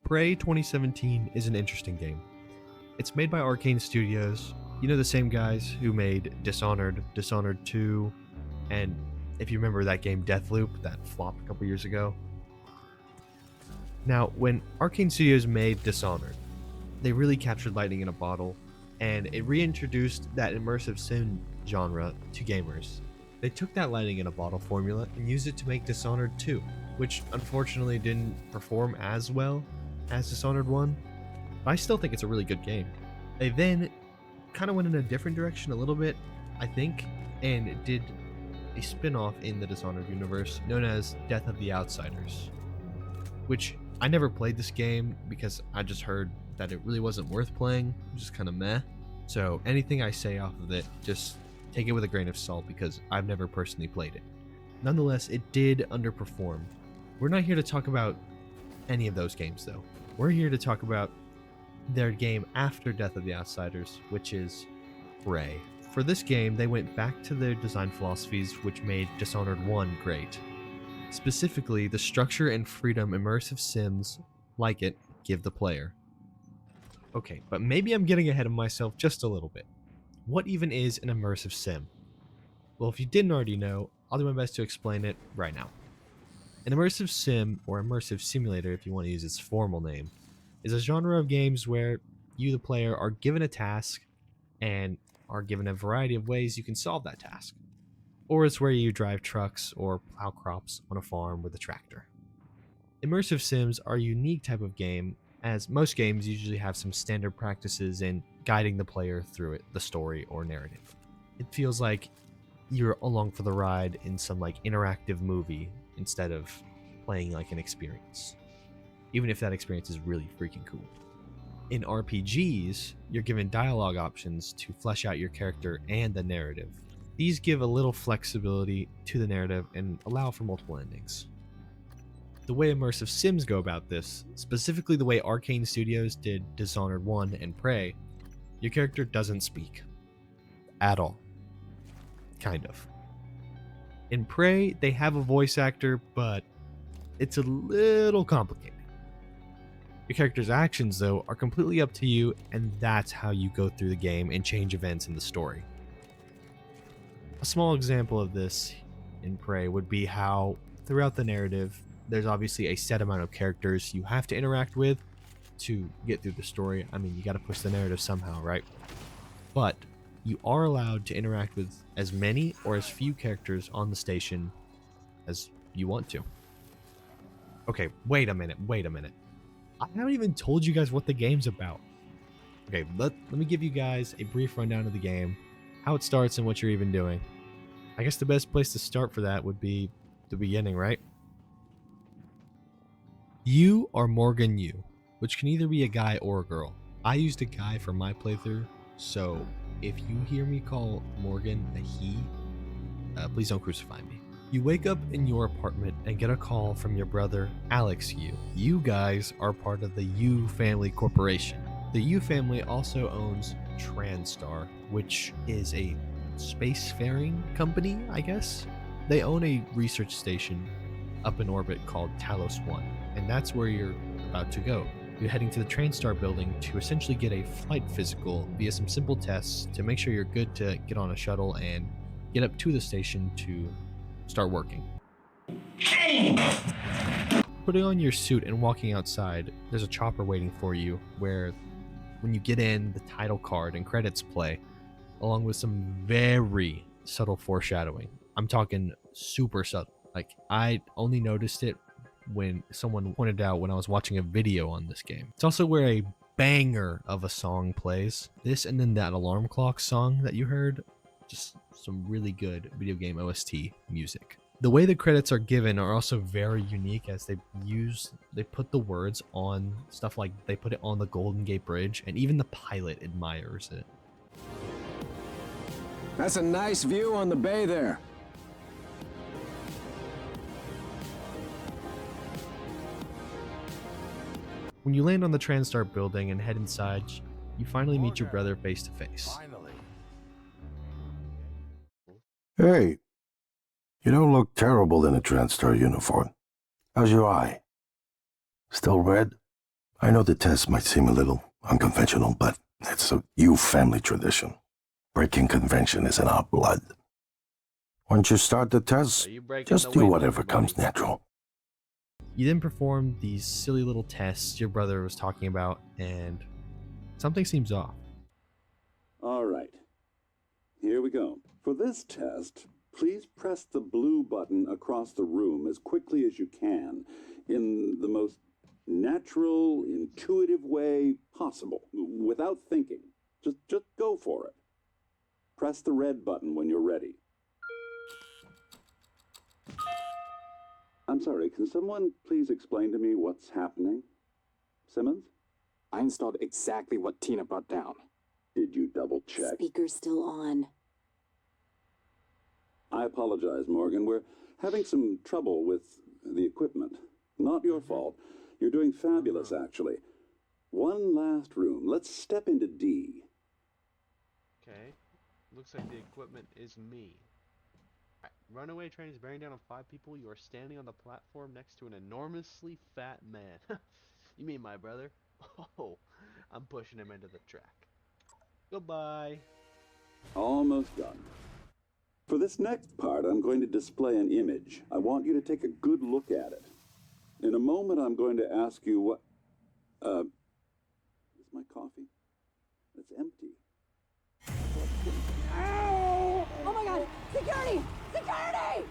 Prey 2017 is an interesting game. It's made by Arcane Studios, you know, the same guys who made Dishonored, Dishonored 2, and if you remember that game Deathloop that flopped a couple years ago. Now, when Arcane Studios made Dishonored, they really captured lightning in a bottle, and it reintroduced that immersive sim genre to gamers. They took that lightning in a bottle formula and used it to make Dishonored 2, which unfortunately didn't perform as well as Dishonored 1, but I still think it's a really good game. They then kind of went in a different direction a little bit, I think, and did a spin-off in the Dishonored universe known as Death of the Outsiders, which I never played this game because I just heard that it really wasn't worth playing, just kind of meh. So anything I say off of it, just take it with a grain of salt because I've never personally played it. Nonetheless, it did underperform. We're not here to talk about any of those games though. We're here to talk about their game after Death of the Outsiders, which is Prey. For this game, they went back to their design philosophies which made Dishonored 1 great. Specifically, the structure and freedom immersive sims like it give the player. Okay, but maybe I'm getting ahead of myself just a little bit. What even is an immersive sim? Well, if you didn't already know, I'll do my best to explain it right now. An immersive sim, or immersive simulator if you want to use its formal name, is a genre of games where you, the player, are given a task and are given a variety of ways you can solve that task. Or it's where you drive trucks or plow crops on a farm with a tractor. Immersive sims are a unique type of game, as most games usually have some standard practices in guiding the player through it, the story or narrative. It feels like you're along for the ride in some like interactive movie instead of playing like an experience, even if that experience is really freaking cool. In RPGs, you're given dialogue options to flesh out your character and the narrative. These give a little flexibility to the narrative and allow for multiple endings. The way immersive sims go about this, specifically the way Arcane Studios did Dishonored 1 and Prey, your character doesn't speak. At all. Kind of. In Prey, they have a voice actor, but it's a little complicated. Your character's actions, though, are completely up to you, and that's how you go through the game and change events in the story. A small example of this in Prey would be how, throughout the narrative, there's obviously a set amount of characters you have to interact with to get through the story. I mean, you gotta push the narrative somehow, right? But you are allowed to interact with as many or as few characters on the station as you want to. Okay, wait a minute. I haven't even told you guys what the game's about. Okay, let me give you guys a brief rundown of the game, how it starts and what you're even doing. I guess the best place to start for that would be the beginning, right? You are Morgan Yu, which can either be a guy or a girl. I used a guy for my playthrough, so if you hear me call Morgan a he, please don't crucify me. You wake up in your apartment and get a call from your brother, Alex Yu. You guys are part of the Yu Family Corporation. The Yu family also owns TranStar, which is a spacefaring company, I guess. They own a research station up in orbit called Talos 1, and that's where you're about to go. You're heading to the TranStar building to essentially get a flight physical via some simple tests to make sure you're good to get on a shuttle and get up to the station to start working. Putting on your suit and walking outside, there's a chopper waiting for you where when you get in, the title card and credits play, along with some very subtle foreshadowing. I'm talking super subtle. Like, I only noticed it when someone pointed out when I was watching a video on this game. It's also where a banger of a song plays. This and then that alarm clock song that you heard, just some really good video game OST music. The way the credits are given are also very unique, as they put the words on stuff like they put it on the Golden Gate Bridge, and even the pilot admires it. That's a nice view on the bay there. When you land on the TranStar building and head inside, you finally meet your brother face to face. Hey, you don't look terrible in a TranStar uniform. How's your eye? Still red? I know the test might seem a little unconventional, but it's a you family tradition. Breaking convention is in our blood. Once you start the test, Are you breaking just the do weight whatever limit, comes buddy? natural. You then perform these silly little tests your brother was talking about, and something seems off. All right. Here we go. For this test, please press the blue button across the room as quickly as you can in the most natural, intuitive way possible, without thinking. Just go for it. Press the red button when you're ready. I'm sorry, can someone please explain to me what's happening? Simmons? I installed exactly what Tina brought down. Did you double check? Speaker's still on. I apologize, Morgan. We're having some trouble with the equipment. Not your fault. You're doing fabulous, actually. One last room. Let's step into D. Okay. Looks like the equipment is me. Runaway train is bearing down on 5 people. You are standing on the platform next to an enormously fat man. You mean my brother? Oh, I'm pushing him into the track. Goodbye. Almost done. For this next part, I'm going to display an image. I want you to take a good look at it. In a moment, I'm going to ask you what... is my coffee? It's empty. Oh my god! Security! Security!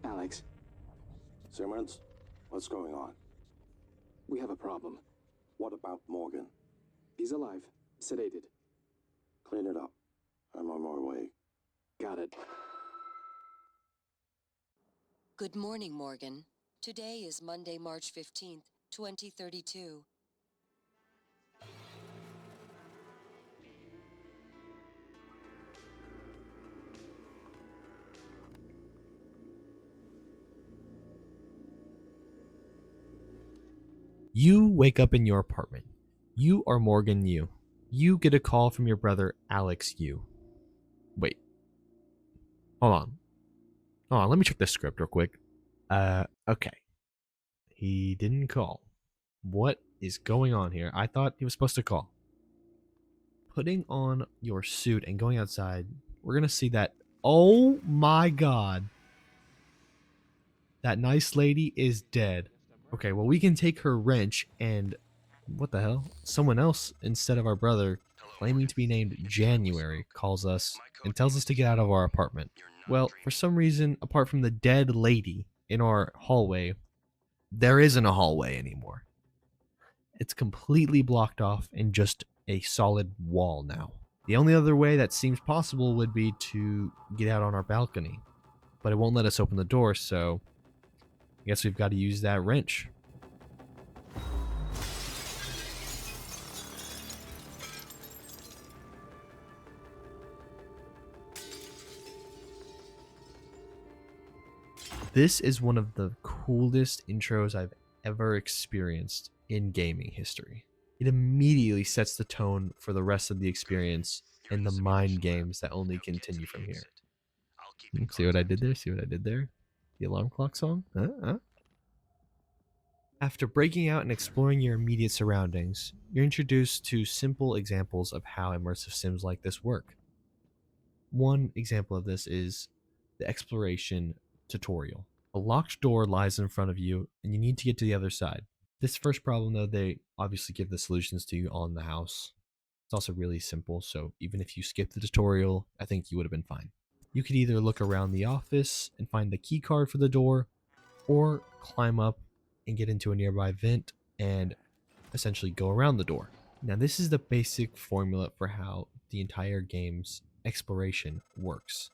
Alex, Simmons, what's going on? we have a problem. What about Morgan? He's alive, sedated. Clean it up. I'm on my way. Got it. Good morning, Morgan. Today is Monday, March 15th, 2032. You wake up in your apartment. You are Morgan Yu. You get a call from your brother Alex Yu. Wait. Hold on. Hold on, let me check the script real quick. Okay. He didn't call. What is going on here? I thought he was supposed to call. Putting on your suit and going outside, we're gonna see that. Oh my god. That nice lady is dead. Okay, well, we can take her wrench and... What the hell? Someone else, instead of our brother, claiming to be named January, calls us and tells us to get out of our apartment. Well, for some reason, apart from the dead lady in our hallway, there isn't a hallway anymore. It's completely blocked off and just a solid wall now. The only other way that seems possible would be to get out on our balcony, but it won't let us open the door, so I guess we've got to use that wrench. This is one of the coolest intros I've ever experienced in gaming history. It immediately sets the tone for the rest of the experience and the mind games that only continue from here. See what I did there? See what I did there? The alarm clock song? After breaking out and exploring your immediate surroundings, you're introduced to simple examples of how immersive sims like this work. One example of this is the exploration tutorial. A locked door lies in front of you, and you need to get to the other side. This first problem, though, they obviously give the solutions to you on the house. It's also really simple, so even if you skip the tutorial, I think you would have been fine. You could either look around the office and find the key card for the door, or climb up and get into a nearby vent and essentially go around the door. Now, this is the basic formula for how the entire game's exploration works.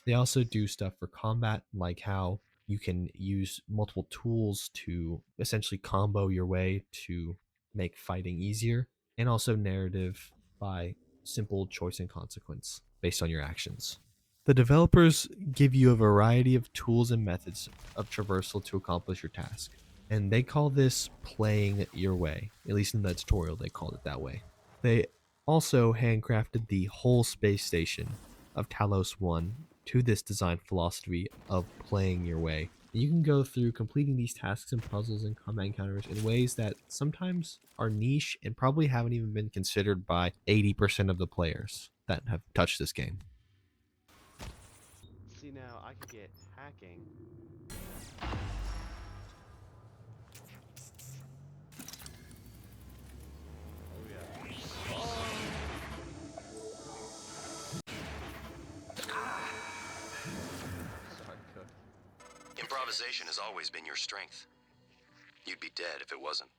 They also do stuff for combat, like how you can use multiple tools to essentially combo your way to make fighting easier, and also narrative by simple choice and consequence based on your actions. The developers give you a variety of tools and methods of traversal to accomplish your task. And they call this playing your way. At least in the tutorial, they called it that way. They also handcrafted the whole space station of Talos 1 to this design philosophy of playing your way. You can go through completing these tasks and puzzles and combat encounters in ways that sometimes are niche and probably haven't even been considered by 80% of the players that have touched this game. See, now I could get hacking. Oh yeah. Sorry, Cook. Improvisation has always been your strength. You'd be dead if it wasn't.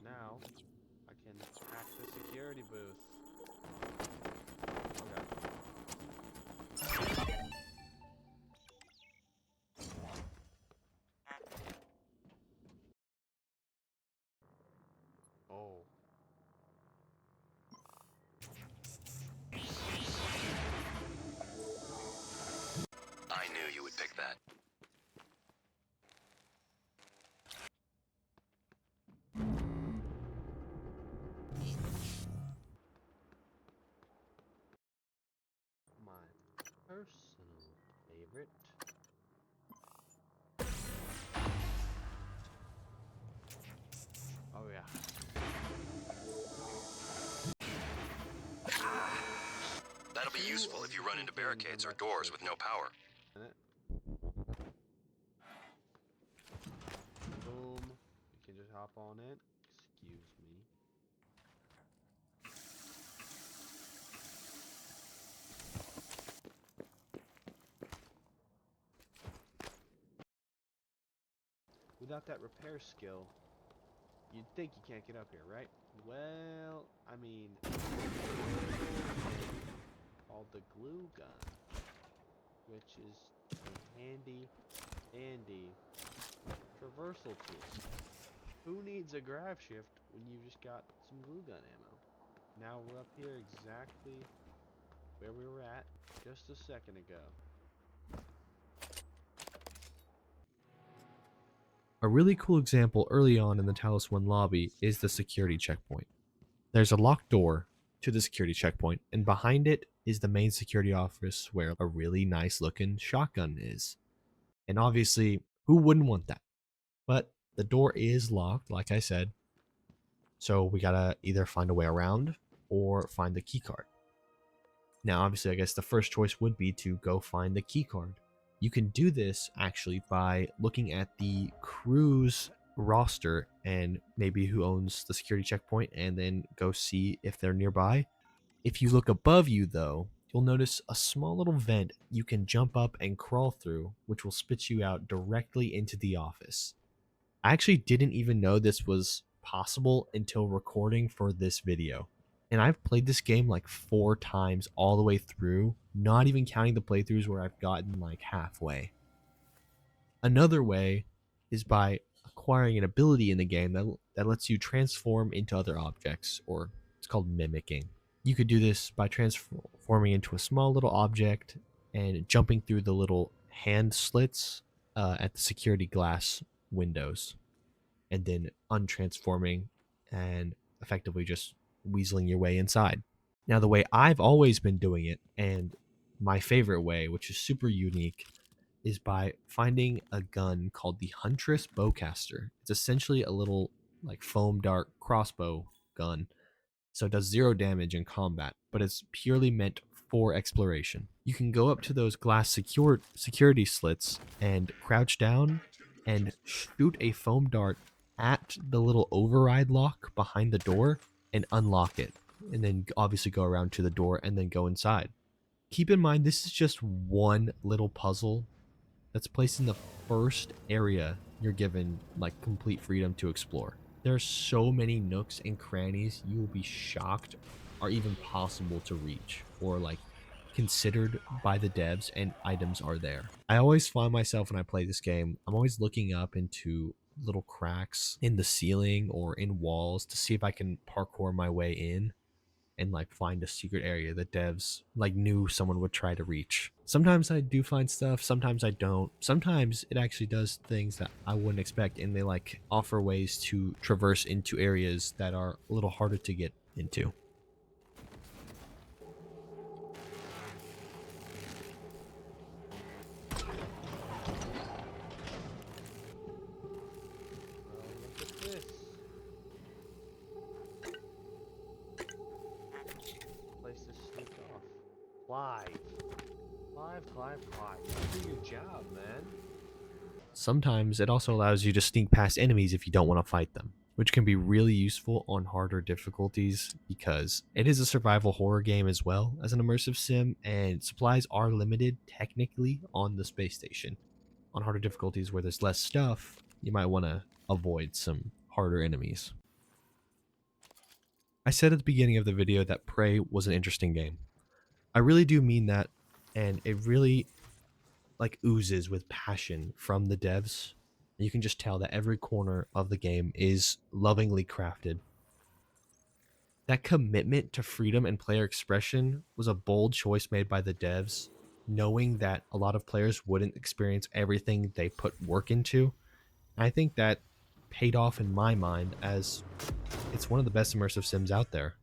Now I can hack the security booth. Okay. Oh. I knew you would pick that. My personal favorite. Oh yeah. That'll be useful if you run into barricades or doors with no power. Boom. You can just hop on it. Excuse me. Without that repair skill, you'd think you can't get up here, right? Well, I mean, called the glue gun, which is a handy traversal tool. Who needs a grab shift when you just got some glue gun ammo? Now we're up here exactly where we were at just a second ago. A really cool example early on in the Talos 1 lobby is the security checkpoint. There's a locked door to the security checkpoint, and behind it is the main security office where a really nice looking shotgun is. And obviously, who wouldn't want that? But the door is locked, like I said, so we gotta either find a way around or find the key card. Now, obviously, I guess the first choice would be to go find the key card. You can do this actually by looking at the crew's roster and maybe who owns the security checkpoint and then go see if they're nearby. If you look above you though, you'll notice a small little vent you can jump up and crawl through, which will spit you out directly into the office. I actually didn't even know this was possible until recording for this video. And I've played this game like 4 times all the way through, not even counting the playthroughs where I've gotten like halfway. Another way is by acquiring an ability in the game that lets you transform into other objects, or it's called mimicking. You could do this by transforming into a small little object and jumping through the little hand slits at the security glass windows, and then untransforming and effectively just weaseling your way inside. Now, the way I've always been doing it, and my favorite way, which is super unique, is by finding a gun called the Huntress Bowcaster. It's essentially a little like foam dart crossbow gun, so it does 0 damage in combat, but it's purely meant for exploration. You can go up to those glass security slits and crouch down and shoot a foam dart at the little override lock behind the door and unlock it, and then obviously go around to the door and then go inside. Keep in mind, this is just one little puzzle that's placed in the first area you're given like complete freedom to explore. There are so many nooks and crannies you will be shocked are even possible to reach or like considered by the devs, and items are there. I always find myself when I play this game, I'm always looking up into little cracks in the ceiling or in walls to see if I can parkour my way in. and like find a secret area the devs like knew someone would try to reach. Sometimes I do find stuff, sometimes I don't. Sometimes it actually does things that I wouldn't expect, and they like offer ways to traverse into areas that are a little harder to get into. Look at this. Place to sneak off. Clive. Do your job, man. Sometimes it also allows you to sneak past enemies if you don't want to fight them, which can be really useful on harder difficulties because it is a survival horror game as well as an immersive sim, and supplies are limited technically on the space station. On harder difficulties where there's less stuff, you might want to avoid some harder enemies. I said at the beginning of the video that Prey was an interesting game. I really do mean that, and it really like oozes with passion from the devs. You can just tell that every corner of the game is lovingly crafted. That commitment to freedom and player expression was a bold choice made by the devs, knowing that a lot of players wouldn't experience everything they put work into. And I think that paid off in my mind, as it's one of the best immersive sims out there.